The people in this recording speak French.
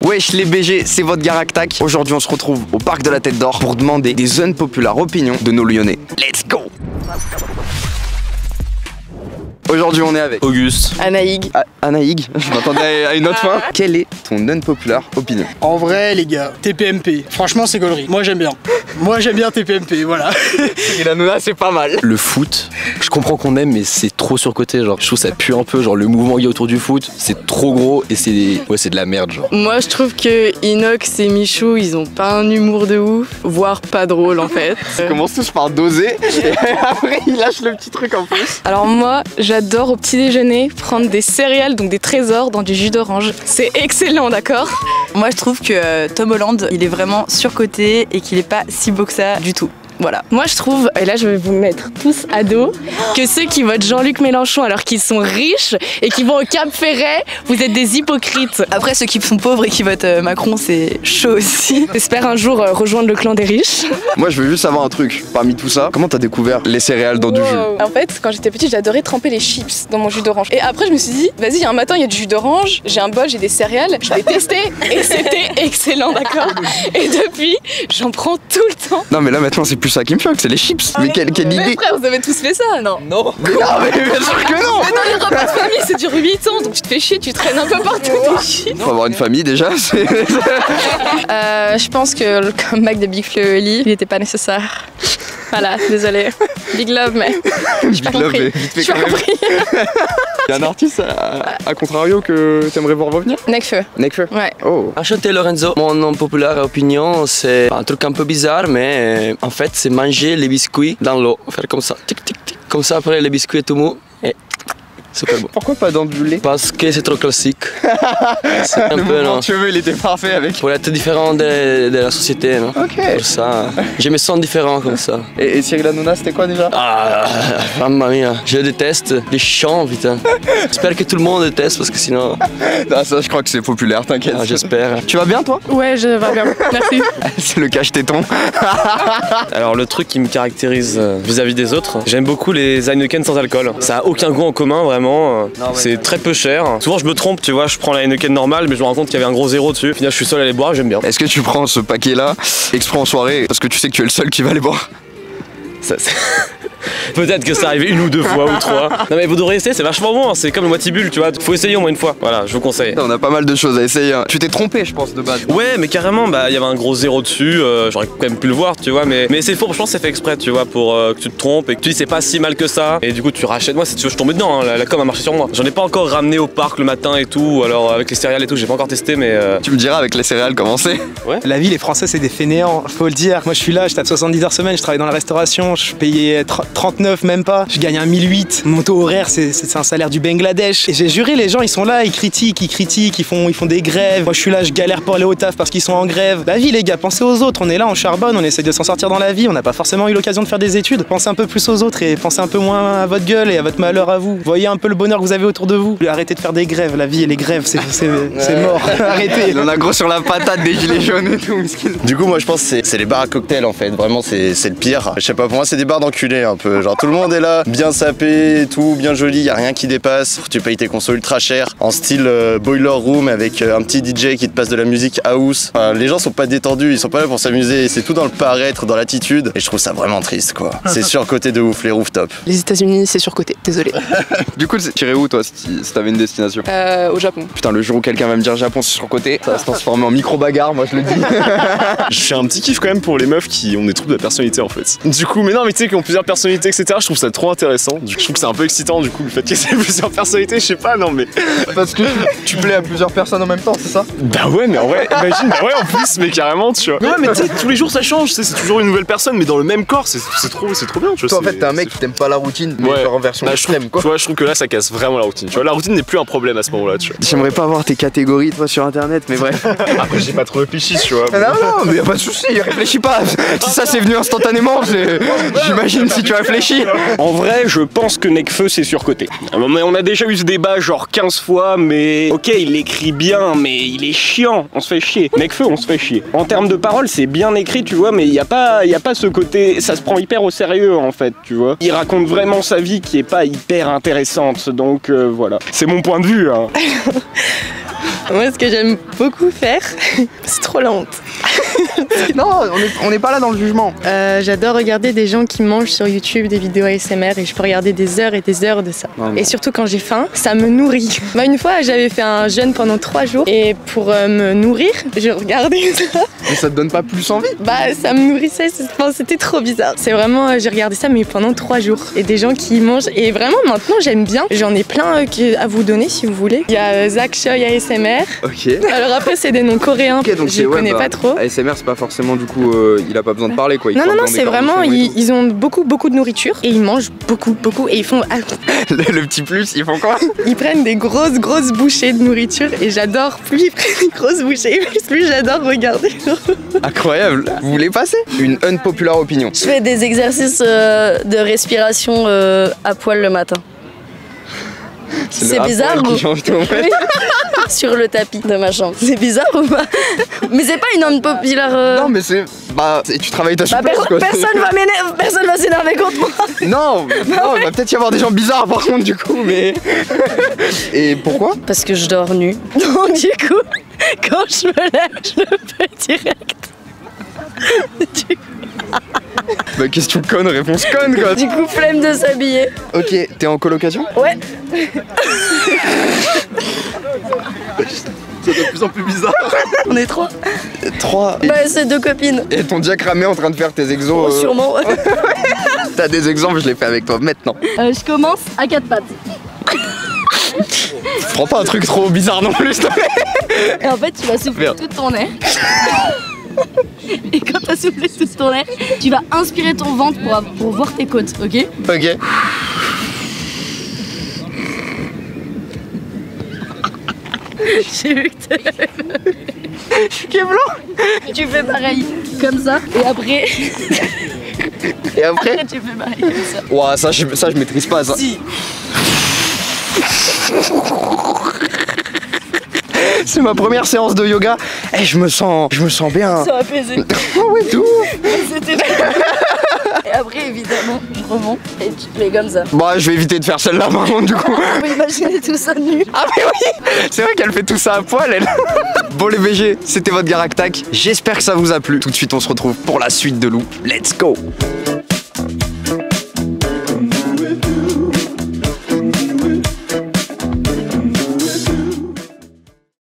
Wesh les BG, c'est votre Garaktak. Aujourd'hui on se retrouve au parc de la Tête d'Or pour demander des unpopulaires opinions de nos Lyonnais. Let's go. Aujourd'hui on est avec Auguste, Anaïg. Anaïg, je m'attendais à une autre fin. Quelle est ton unpopulaire opinion? En vrai les gars, TPMP, franchement c'est gaulerie. Moi j'aime bien. Moi j'aime bien TPMP, voilà. Et la Nona c'est pas mal. le foot, je comprends qu'on aime mais c'est trop surcoté, genre je trouve ça pue un peu, genre le mouvement qu'il y a autour du foot, c'est trop gros et c'est de la merde genre. Moi je trouve que Inox et Michou ils ont pas un humour de ouf, voire pas drôle en fait. Il commence tous par doser et après il lâche le petit truc en plus. Alors moi, j'adore au petit déjeuner prendre des céréales, donc des trésors dans du jus d'orange. C'est excellent, d'accord? Moi je trouve que Tom Holland il est vraiment surcoté et qu'il est pas si beau que ça du tout. Voilà. Moi je trouve, et là je vais vous mettre tous à dos, que ceux qui votent Jean-Luc Mélenchon alors qu'ils sont riches et qui vont au Cap Ferret, vous êtes des hypocrites. Après ceux qui sont pauvres et qui votent Macron c'est chaud aussi. J'espère un jour rejoindre le clan des riches. Moi je veux juste savoir un truc, parmi tout ça, comment t'as découvert les céréales dans du jus? En fait, quand j'étais petite, j'adorais tremper les chips dans mon jus d'orange. Et après je me suis dit, vas-y, un matin il y a du jus d'orange, j'ai un bol, j'ai des céréales, je vais tester et c'était excellent, d'accord? Et depuis, j'en prends tout le temps. Non mais là maintenant c'est plus ça qui me choque, c'est les chips. Mais quelle Mais idée. frère, vous avez tous fait ça, non? Non. Mais non mais bien sûr que non. Mais dans les repas de famille, c'est dure 8 ans, donc tu te fais chier, tu traînes un peu partout des chips. Faut avoir une famille déjà, c'est... Je pense que le comeback de Big Flo et Oli, il n'était pas nécessaire. Voilà, désolé. Big love, mais j'ai pas compris. vite fait J'ai quand pas même. compris. Il y a un artiste à contrario que t'aimerais voir revenir? Necfeu. Nekfeu. Ouais. Oh. Enchanté Lorenzo, mon unpopular opinion c'est un truc un peu bizarre mais en fait c'est manger les biscuits dans l'eau, faire comme ça, tic tic tic, comme ça après les biscuits tout mou et super bon. Pourquoi pas dans du lait? Parce que c'est trop classique. C'est un Le peu mouvement non. de cheveux il était parfait avec. Pour être différent de la société, non? Ok. Pour ça, je me sens différent comme ça. Et Cyril Hanouna c'était quoi déjà? Ah, mamma mia, je déteste les chants, putain. J'espère que tout le monde déteste parce que sinon, Ah ça je crois que c'est populaire, t'inquiète. j'espère. Tu vas bien toi? Ouais, je vais bien. Merci. C'est le cache-téton. Alors le truc qui me caractérise vis-à-vis des autres, j'aime beaucoup les Heineken sans alcool. Ça a aucun goût en commun vraiment, c'est très peu cher. Souvent je me trompe, tu vois, je prends la Heineken normale mais je me rends compte qu'il y avait un gros zéro dessus. Finalement je suis seul à les boire, j'aime bien. Est-ce que tu prends ce paquet là exprès en soirée parce que tu sais que tu es le seul qui va les boire? Ça, peut-être que ça arrive une ou deux fois ou trois. Non mais vous devriez essayer, c'est vachement bon, hein. C'est comme le Moitibule, tu vois. Faut essayer au moins une fois, voilà, je vous conseille. On a pas mal de choses à essayer. Hein. Tu t'es trompé je pense de base. Ouais mais carrément, bah il y avait un gros zéro dessus, j'aurais quand même pu le voir, tu vois, mais c'est faux, je pense que c'est fait exprès, tu vois, pour que tu te trompes et que tu dis c'est pas si mal que ça. Et du coup tu rachètes, moi si tu veux je tombais dedans, hein. La com a marché sur moi. J'en ai pas encore ramené au parc le matin et tout, alors avec les céréales et tout, j'ai pas encore testé mais... Tu me diras avec les céréales comment c'est? La vie, les Français c'est des fainéants, faut le dire. Moi je suis là, je tape 70 heures semaine, je travaille dans la restauration, je payais 39 même pas, je gagne un 1008. Mon taux horaire c'est un salaire du Bangladesh. Et j'ai juré, les gens ils sont là, ils critiquent, ils font des grèves. Moi je suis là, je galère pour aller au taf parce qu'ils sont en grève. La vie les gars, pensez aux autres, on est là, on charbonne, on essaie de s'en sortir dans la vie, on n'a pas forcément eu l'occasion de faire des études. Pensez un peu plus aux autres et pensez un peu moins à votre gueule et à votre malheur à vous. Voyez un peu le bonheur que vous avez autour de vous. Arrêtez de faire des grèves, la vie et les grèves c'est mort. Arrêtez. Il en a gros sur la patate des gilets jaunes et tout, miskin. Du coup moi je pense que c'est les bars à cocktails en fait, vraiment c'est le pire. Je sais pas, pour moi c'est des bars d'enculés un peu, genre tout le monde est là, bien sapé et tout, bien joli, y a rien qui dépasse. Tu payes tes consoles ultra cher, en style boiler room avec un petit DJ qui te passe de la musique house. Enfin, les gens sont pas détendus, ils sont pas là pour s'amuser, c'est tout dans le paraître, dans l'attitude. Et je trouve ça vraiment triste quoi. C'est surcoté de ouf les rooftops. Les États-Unis, c'est surcoté, désolé. Du coup tu irais où toi si t'avais une destination? Au Japon. Putain le jour où quelqu'un va me dire Japon c'est surcoté, ça va se transformer en micro-bagarre, moi je le dis. Je fais un petit kiff quand même pour les meufs qui ont des troubles de la personnalité en fait. Du coup, mais non, mais tu sais, qui ont plusieurs personnalités, etc. Je trouve ça trop intéressant. Je trouve que c'est un peu excitant du coup le fait qu'il y ait plusieurs personnalités, je sais pas, non mais. Parce que tu plais à plusieurs personnes en même temps, c'est ça? Bah ouais, mais en vrai, imagine, bah ouais, en plus, mais carrément, tu vois. Mais ouais, mais tu sais, tous les jours ça change, tu sais, c'est toujours une nouvelle personne, mais dans le même corps, c'est trop bien, tu vois. Toi en fait t'es un mec qui t'aime pas la routine, mais genre en version extrême quoi. Tu vois, je trouve que là ça casse vraiment la routine. Tu vois, la routine n'est plus un problème à ce moment-là, tu vois. J'aimerais pas avoir tes catégories toi sur internet, mais bref. Après, j'ai pas trop réfléchi, tu vois. Non, mais y'a pas de soucis, réfléchis pas. Si ça c'est venu instantanément, j'imagine si tu réfléchis. En vrai, je pense que Nekfeu c'est surcoté. On a déjà eu ce débat genre 15 fois, mais ok, il écrit bien, mais il est chiant, on se fait chier. Nekfeu, on se fait chier. En termes de paroles, c'est bien écrit, tu vois, mais il y a pas ce côté, ça se prend hyper au sérieux en fait, tu vois. Il raconte vraiment sa vie qui est pas hyper intéressante, donc voilà. C'est mon point de vue, hein. Moi, ce que j'aime beaucoup faire, c'est trop la honte. Non, on n'est pas là dans le jugement. J'adore regarder des gens qui mangent sur YouTube des vidéos ASMR et je peux regarder des heures et des heures de ça. Non, mais... Et surtout quand j'ai faim, ça me nourrit. Une fois, j'avais fait un jeûne pendant 3 jours et pour me nourrir, je regardais ça. Mais ça te donne pas plus envie? Ça me nourrissait, c'était trop bizarre. C'est vraiment, j'ai regardé ça mais pendant 3 jours. Et des gens qui mangent, et vraiment maintenant j'aime bien. J'en ai plein à vous donner si vous voulez. Il y a Zach Choi ASMR. Ok. Alors après c'est des noms coréens, Ok, donc je connais pas trop. ASMR c'est pas forcément du coup, il a pas besoin de parler quoi. Non, c'est vraiment, ils ont beaucoup de nourriture et ils mangent beaucoup et ils font... le petit plus, ils font quoi? Ils prennent des grosses bouchées de nourriture et j'adore, plus ils prennent des grosses bouchées, plus j'adore regarder. Incroyable. Vous voulez passer? Une unpopular opinion. Je fais des exercices de respiration à poil le matin. C'est bizarre qui change tout en fait. Sur le tapis de ma chambre. C'est bizarre ou pas? Mais c'est pas une unpopular. Non mais c'est... tu travailles ta souplesse quoi. Personne va s'énerver contre moi. Non, il va peut-être y avoir des gens bizarres par contre du coup, mais... Et pourquoi? Parce que je dors nue. Donc du coup, quand je me lève, je le fais direct. Question conne, réponse conne quoi. Du coup, flemme de s'habiller. Ok, t'es en colocation? Ouais. Ça devient de plus en plus bizarre. On est 3. 3. C'est 2 copines. Et ton Jack Ramé en train de faire tes exos. Oh, sûrement. T'as des exemples, je les fais avec toi maintenant. Je commence à 4 pattes. Prends pas un truc trop bizarre non plus, s'il te plaît. Et en fait, tu vas souffler tout ton air. Et quand t'as soufflé tout ton air, tu vas inspirer ton ventre pour voir tes côtes, ok? Ok. J'ai vu que t'avais Tu fais pareil, comme ça, et après... Et après tu fais pareil comme ça. Ouah, ça je maîtrise pas ça. Si. C'est ma première séance de yoga. Et je me sens bien. Ça apaisé. Ouais, tout. C'était Et après, évidemment, je remonte et tu te mets comme ça. Je vais éviter de faire celle-là par contre du coup. On peut imaginer tout ça nu. Ah mais oui, c'est vrai qu'elle fait tout ça à poil elle. Bon les VG, c'était votre Garaktak. J'espère que ça vous a plu. Tout de suite on se retrouve pour la suite de Lou. Let's go.